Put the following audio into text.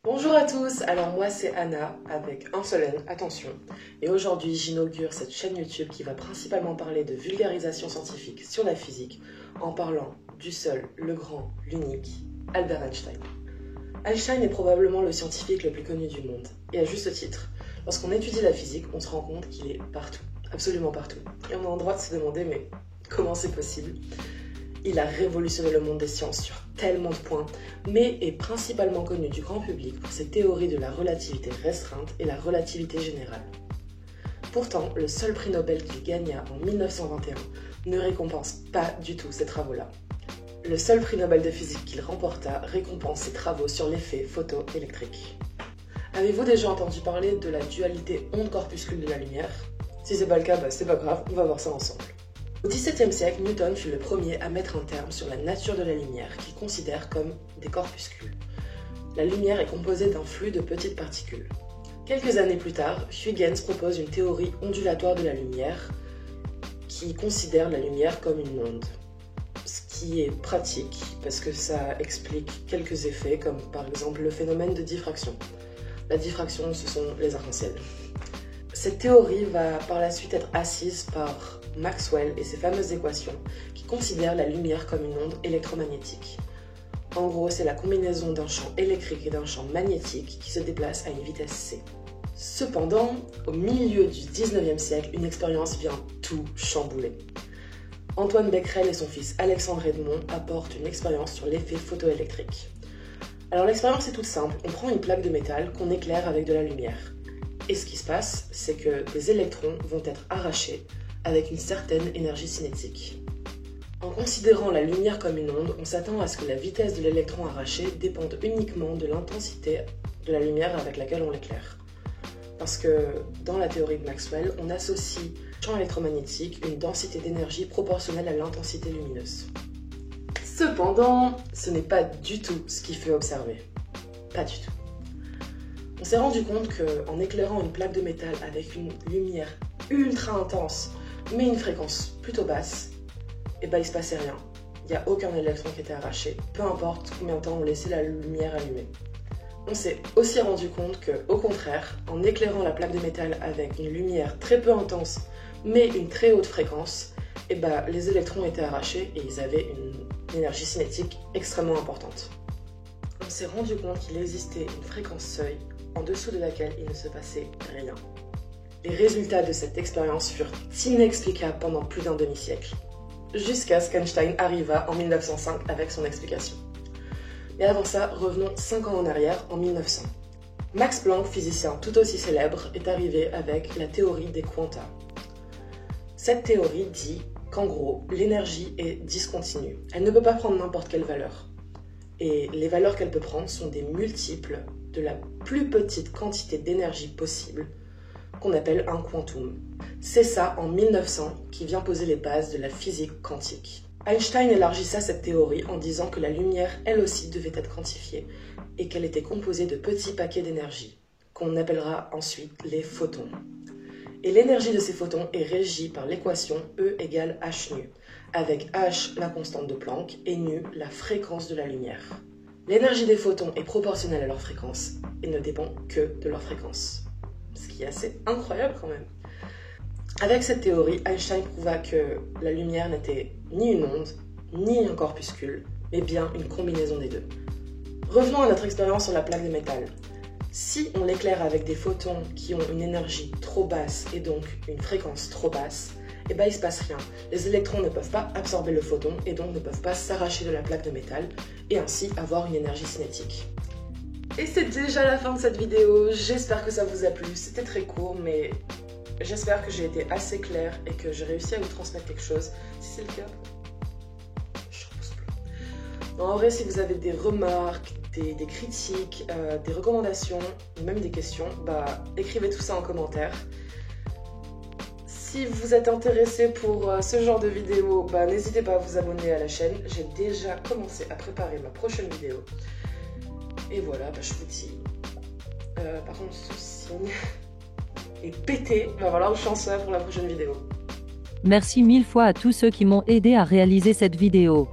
Bonjour à tous, alors moi c'est Anna avec un seul N, attention, et aujourd'hui j'inaugure cette chaîne YouTube qui va principalement parler de vulgarisation scientifique sur la physique en parlant du seul, le grand, l'unique, Albert Einstein. Einstein est probablement le scientifique le plus connu du monde, et à juste titre. Lorsqu'on étudie la physique, on se rend compte qu'il est partout, absolument partout. Et on a le droit de se demander mais comment c'est possible ? Il a révolutionné le monde des sciences sur tellement de points, mais est principalement connu du grand public pour ses théories de la relativité restreinte et la relativité générale. Pourtant, le seul prix Nobel qu'il gagna en 1921 ne récompense pas du tout ces travaux-là. Le seul prix Nobel de physique qu'il remporta récompense ses travaux sur l'effet photoélectrique. Avez-vous déjà entendu parler de la dualité onde-corpuscule de la lumière ? Si c'est pas le cas, c'est pas grave, on va voir ça ensemble. Au XVIIe siècle, Newton fut le premier à mettre un terme sur la nature de la lumière qu'il considère comme des corpuscules. La lumière est composée d'un flux de petites particules. Quelques années plus tard, Huygens propose une théorie ondulatoire de la lumière qui considère la lumière comme une onde. Ce qui est pratique parce que ça explique quelques effets comme par exemple le phénomène de diffraction. La diffraction, ce sont les arcs-en-ciel. Cette théorie va par la suite être assise par Maxwell et ses fameuses équations qui considèrent la lumière comme une onde électromagnétique. En gros, c'est la combinaison d'un champ électrique et d'un champ magnétique qui se déplace à une vitesse c. Cependant, au milieu du 19e siècle, une expérience vient tout chambouler. Antoine Becquerel et son fils Alexandre Edmond apportent une expérience sur l'effet photoélectrique. Alors l'expérience est toute simple, on prend une plaque de métal qu'on éclaire avec de la lumière. Et ce qui se passe, c'est que des électrons vont être arrachés avec une certaine énergie cinétique. En considérant la lumière comme une onde, on s'attend à ce que la vitesse de l'électron arraché dépende uniquement de l'intensité de la lumière avec laquelle on l'éclaire. Parce que dans la théorie de Maxwell, on associe au champ électromagnétique une densité d'énergie proportionnelle à l'intensité lumineuse. Cependant, ce n'est pas du tout ce qui fait observer. Pas du tout. On s'est rendu compte qu'en éclairant une plaque de métal avec une lumière ultra intense, mais une fréquence plutôt basse, il se passait rien. Il n'y a aucun électron qui était arraché, peu importe combien de temps on laissait la lumière allumée. On s'est aussi rendu compte qu'au contraire, en éclairant la plaque de métal avec une lumière très peu intense, mais une très haute fréquence, les électrons étaient arrachés et ils avaient une énergie cinétique extrêmement importante. On s'est rendu compte qu'il existait une fréquence seuil en dessous de laquelle il ne se passait rien. Les résultats de cette expérience furent inexplicables pendant plus d'un demi-siècle, jusqu'à ce qu'Einstein arriva en 1905 avec son explication. Mais avant ça, revenons 5 ans en arrière, en 1900. Max Planck, physicien tout aussi célèbre, est arrivé avec la théorie des quanta. Cette théorie dit qu'en gros, l'énergie est discontinue. Elle ne peut pas prendre n'importe quelle valeur. Et les valeurs qu'elle peut prendre sont des multiples de la plus petite quantité d'énergie possible, qu'on appelle un quantum. C'est ça, en 1900, qui vient poser les bases de la physique quantique. Einstein élargissa cette théorie en disant que la lumière, elle aussi, devait être quantifiée et qu'elle était composée de petits paquets d'énergie, qu'on appellera ensuite les photons. Et l'énergie de ces photons est régie par l'équation E égale h nu, avec h la constante de Planck et nu la fréquence de la lumière. L'énergie des photons est proportionnelle à leur fréquence et ne dépend que de leur fréquence. Ce qui est assez incroyable quand même. Avec cette théorie, Einstein prouva que la lumière n'était ni une onde, ni un corpuscule, mais bien une combinaison des deux. Revenons à notre expérience sur la plaque de métal. Si on l'éclaire avec des photons qui ont une énergie trop basse et donc une fréquence trop basse, il ne se passe rien. Les électrons ne peuvent pas absorber le photon et donc ne peuvent pas s'arracher de la plaque de métal et ainsi avoir une énergie cinétique. Et c'est déjà la fin de cette vidéo, j'espère que ça vous a plu, c'était très court mais j'espère que j'ai été assez claire et que j'ai réussi à vous transmettre quelque chose. Si c'est le cas, je repousse plus. En vrai, si vous avez des remarques, des critiques, des recommandations, même des questions, écrivez tout ça en commentaire. Si vous êtes intéressé pour ce genre de vidéo, n'hésitez pas à vous abonner à la chaîne. J'ai déjà commencé à préparer ma prochaine vidéo. Et voilà, je vous dis. Par contre, ce signe est pété. Va falloir que je change ça pour la prochaine vidéo. Merci 1000 fois à tous ceux qui m'ont aidé à réaliser cette vidéo.